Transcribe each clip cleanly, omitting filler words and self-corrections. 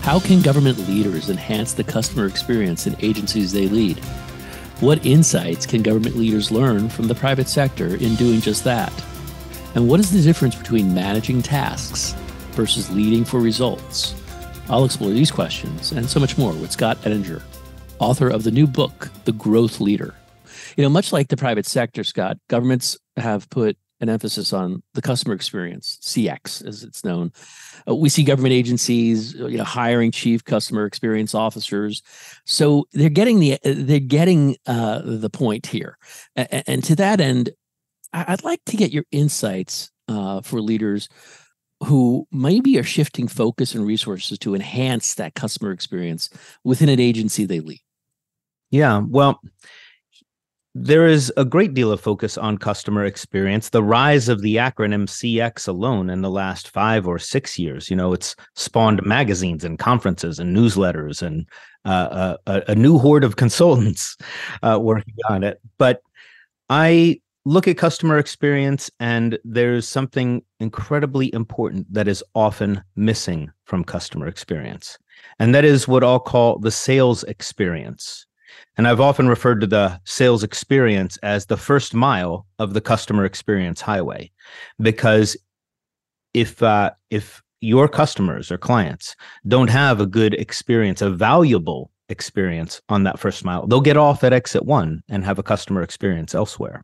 How can government leaders enhance the customer experience in agencies they lead? What insights can government leaders learn from the private sector in doing just that? And what is the difference between managing tasks versus leading for results? I'll explore these questions and so much more with Scott Edinger, author of the new book, The Growth Leader. Much like the private sector, Scott, governments have put an emphasis on the customer experience, CX as it's known. We see government agencies, hiring chief customer experience officers. So they're getting the point here. And to that end, I'd like to get your insights for leaders who maybe are shifting focus and resources to enhance that customer experience within an agency they lead. Yeah, well, there is a great deal of focus on customer experience. The rise of the acronym CX alone in the last 5 or 6 years, it's spawned magazines and conferences and newsletters and a new horde of consultants working on it. But I look at customer experience, and there's something incredibly important that is often missing from customer experience. And that is what I'll call the sales experience. And I've often referred to the sales experience as the first mile of the customer experience highway, because if your customers or clients don't have a good experience, a valuable experience on that first mile, they'll get off at exit 1 and have a customer experience elsewhere.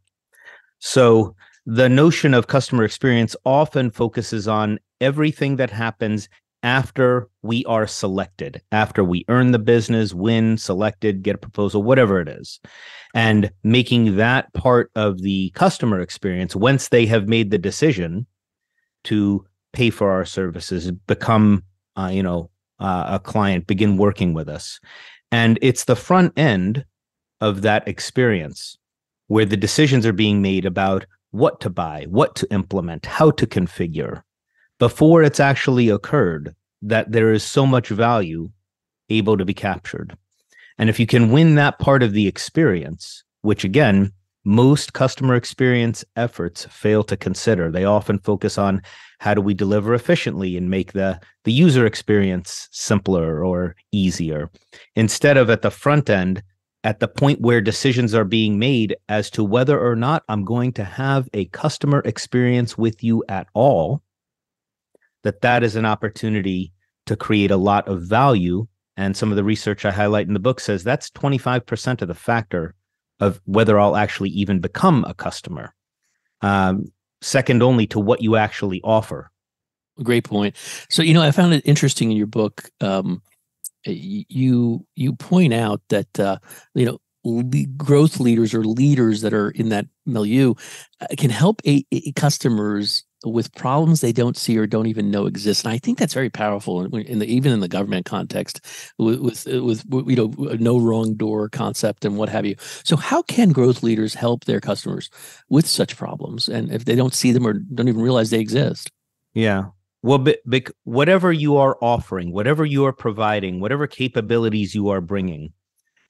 So the notion of customer experience often focuses on everything that happens after we are selected, after we earn the business, win, selected, get a proposal, whatever it is, and making that part of the customer experience once they have made the decision to pay for our services, become, a client, begin working with us. And it's the front end of that experience where the decisions are being made about what to buy, what to implement, how to configure, before it's actually occurred, that there is so much value able to be captured. And if you can win that part of the experience, which again, most customer experience efforts fail to consider, they often focus on how do we deliver efficiently and make the user experience simpler or easier, instead of at the front end, at the point where decisions are being made as to whether or not I'm going to have a customer experience with you at all, that is an opportunity to create a lot of value. And some of the research I highlight in the book says that's 25% of the factor of whether I'll actually even become a customer, second only to what you actually offer. Great point. So, I found it interesting in your book. You point out that, growth leaders or leaders that are in that milieu can help customers with problems they don't see or don't even know exist. And I think that's very powerful even in the government context with no wrong door concept and what have you. So how can growth leaders help their customers with such problems, and if they don't see them or don't even realize they exist? Yeah. Well, whatever you are offering, whatever you are providing, whatever capabilities you are bringing,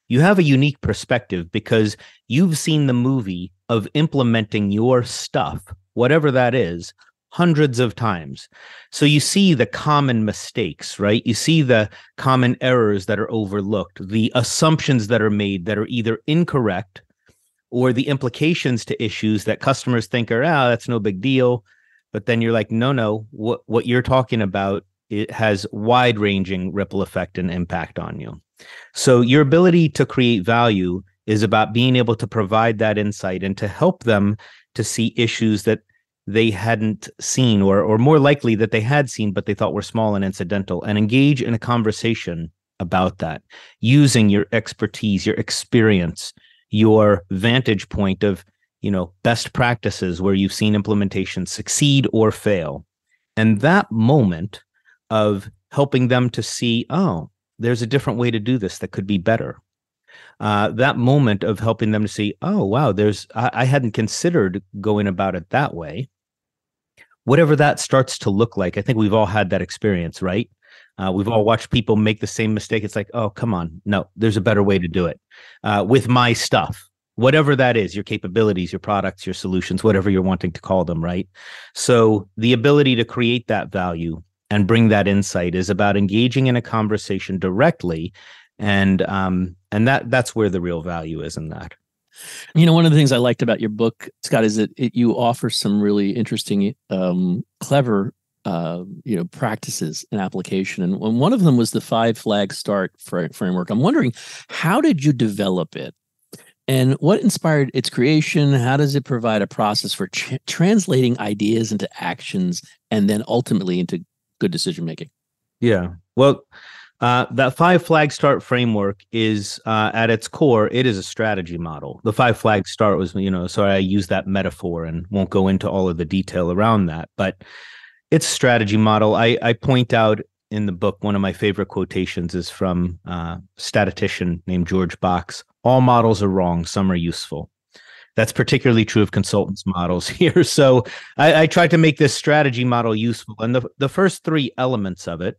you have a unique perspective because you've seen the movie of implementing your stuff, whatever that is, hundreds of times. So you see the common mistakes, right? You see the common errors that are overlooked, the assumptions that are made that are either incorrect, or the implications to issues that customers think are, that's no big deal. But then you're like, no, what you're talking about, it has wide-ranging ripple effect and impact on you. So your ability to create value is about being able to provide that insight and to help them to see issues that they hadn't seen, or more likely that they had seen, but they thought were small and incidental, and engage in a conversation about that using your expertise, your experience, your vantage point of, best practices where you've seen implementations succeed or fail. And that moment of helping them to see, there's a different way to do this that could be better. That moment of helping them to see, wow, I hadn't considered going about it that way. Whatever that starts to look like, I think we've all had that experience, right? We've all watched people make the same mistake. It's like, oh, come on. No, there's a better way to do it with my stuff, whatever that is, your capabilities, your products, your solutions, whatever you're wanting to call them, right? So the ability to create that value and bring that insight is about engaging in a conversation directly, and that's where the real value is in that. One of the things I liked about your book, Scott, is that you offer some really interesting, clever, practices and application. And one of them was the 5 flag start framework. I'm wondering, how did you develop it? And what inspired its creation? How does it provide a process for translating ideas into actions and then ultimately into good decision making? Yeah. Well, that 5 flag start framework is at its core, it is a strategy model. The 5 flag start was, sorry, I use that metaphor and won't go into all of the detail around that, but it's a strategy model. I point out in the book, one of my favorite quotations is from a statistician named George Box. All models are wrong. Some are useful. That's particularly true of consultants' models here. So I tried to make this strategy model useful. And the first 3 elements of it,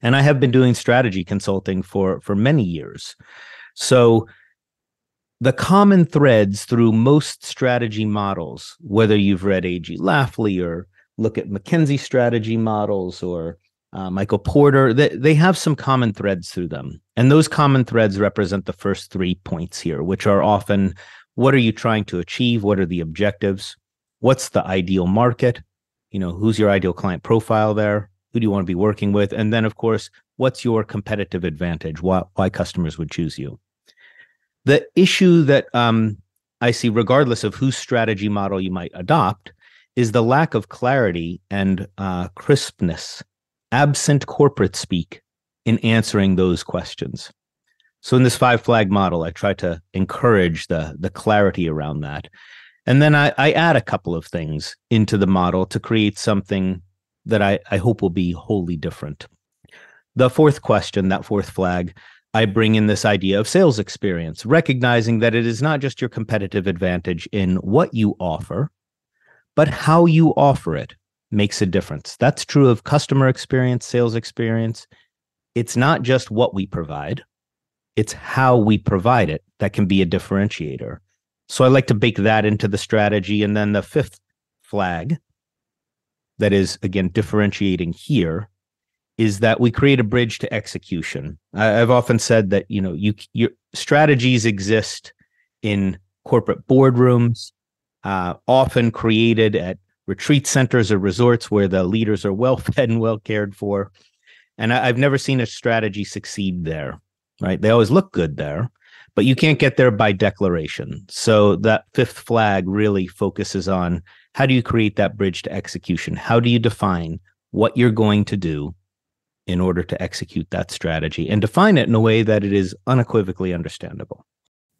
and I have been doing strategy consulting for many years. So the common threads through most strategy models, whether you've read A.G. Lafley or look at McKinsey strategy models or Michael Porter, they have some common threads through them. And those common threads represent the first 3 points here, which are often, what are you trying to achieve? What are the objectives? What's the ideal market? Who's your ideal client profile there? Who do you want to be working with? And then, of course, what's your competitive advantage? Why customers would choose you? The issue that I see, regardless of whose strategy model you might adopt, is the lack of clarity and crispness, absent corporate speak, in answering those questions. So in this 5 flag model, I try to encourage the clarity around that. And then I add a couple of things into the model to create something that I hope will be wholly different. The 4th question, that 4th flag, I bring in this idea of sales experience, recognizing that it is not just your competitive advantage in what you offer, but how you offer it makes a difference. That's true of customer experience, sales experience. It's not just what we provide, it's how we provide it that can be a differentiator. So I like to bake that into the strategy. And then the 5th flag, that is, again, differentiating here, is that we create a bridge to execution. I've often said that, your strategies exist in corporate boardrooms, often created at retreat centers or resorts where the leaders are well fed and well cared for. And I've never seen a strategy succeed there, right? They always look good there, but you can't get there by declaration. So that 5th flag really focuses on, how do you create that bridge to execution? How do you define what you're going to do in order to execute that strategy and define it in a way that it is unequivocally understandable?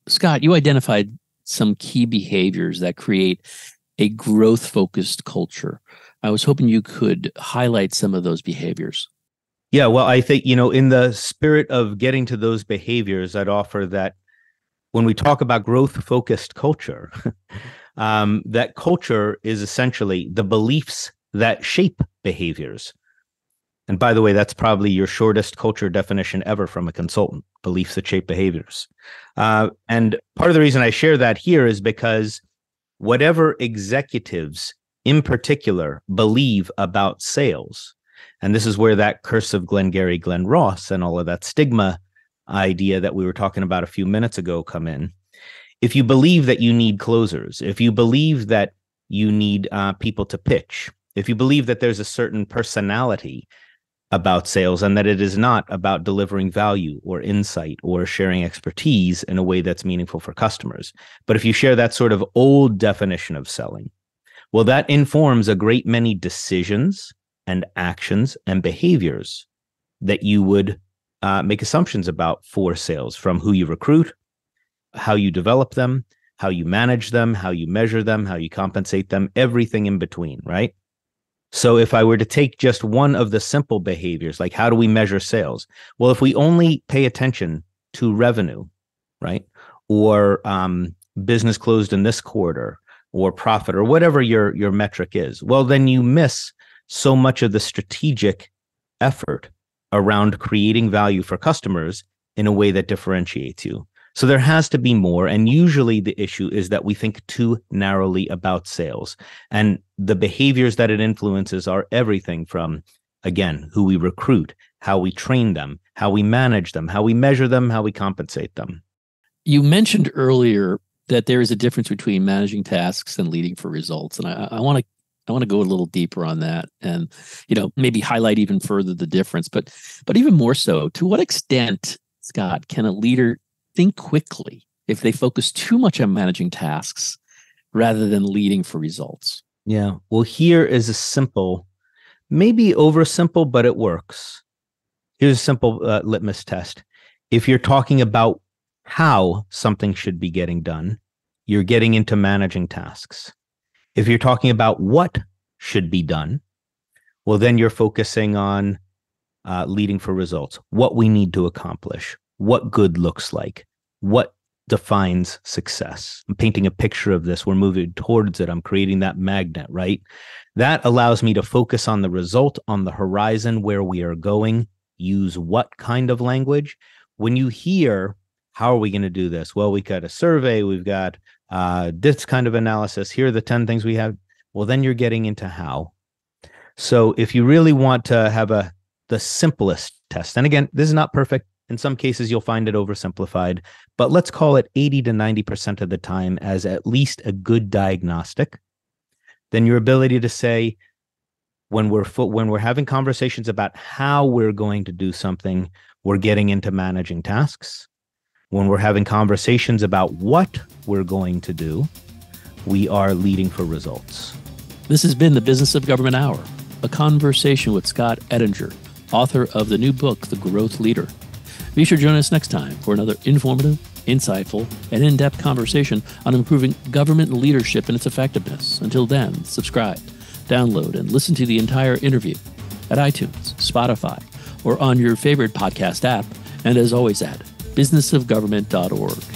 Scott, you identified some key behaviors that create a growth-focused culture. I was hoping you could highlight some of those behaviors. Yeah, well, I think, in the spirit of getting to those behaviors, I'd offer that when we talk about growth-focused culture, that culture is essentially the beliefs that shape behaviors. And by the way, that's probably your shortest culture definition ever from a consultant, beliefs that shape behaviors. And part of the reason I share that here is because whatever executives in particular believe about sales, and this is where that curse of Glengarry Glen Ross and all of that stigma idea that we were talking about a few minutes ago come in. If you believe that you need closers, if you believe that you need people to pitch, if you believe that there's a certain personality about sales and that it is not about delivering value or insight or sharing expertise in a way that's meaningful for customers, but if you share that sort of old definition of selling, well, that informs a great many decisions and actions and behaviors that you would make assumptions about for sales, from who you recruit, how you develop them, how you manage them, how you measure them, how you compensate them, everything in between, right? So if I were to take just one of the simple behaviors, like how do we measure sales? Well, if we only pay attention to revenue, right? Or business closed in this quarter, or profit, or whatever your metric is, well, then you miss so much of the strategic effort around creating value for customers in a way that differentiates you. So there has to be more. And usually the issue is that we think too narrowly about sales. And the behaviors that it influences are everything from Again, who we recruit, how we train them, how we manage them, how we measure them, how we compensate them. You mentioned earlier that there is a difference between managing tasks and leading for results. And I want to go a little deeper on that and, maybe highlight even further the difference. But even more so, to what extent, Scott, can a leader think quickly if they focus too much on managing tasks rather than leading for results? Yeah. Well, here is a simple, maybe oversimple, but it works. Here's a simple litmus test. If you're talking about how something should be getting done, you're getting into managing tasks. If you're talking about what should be done, well, then you're focusing on leading for results, what we need to accomplish, what good looks like, what defines success. I'm painting a picture of this. We're moving towards it. I'm creating that magnet, right? That allows me to focus on the result, on the horizon where we are going. Use what kind of language? When you hear, how are we going to do this? Well, we got a survey. We've got this kind of analysis. Here are the 10 things we have. Well, then you're getting into how. So if you really want to have the simplest test, and again, this is not perfect. In some cases, you'll find it oversimplified, but let's call it 80 to 90% of the time as at least a good diagnostic. Then your ability to say, when we're having conversations about how we're going to do something, we're getting into managing tasks. When we're having conversations about what we're going to do, we are leading for results. This has been the Business of Government Hour, a conversation with Scott Edinger, author of the new book, The Growth Leader. Be sure to join us next time for another informative, insightful, and in-depth conversation on improving government leadership and its effectiveness. Until then, subscribe, download, and listen to the entire interview at iTunes, Spotify, or on your favorite podcast app. And as always, at businessofgovernment.org.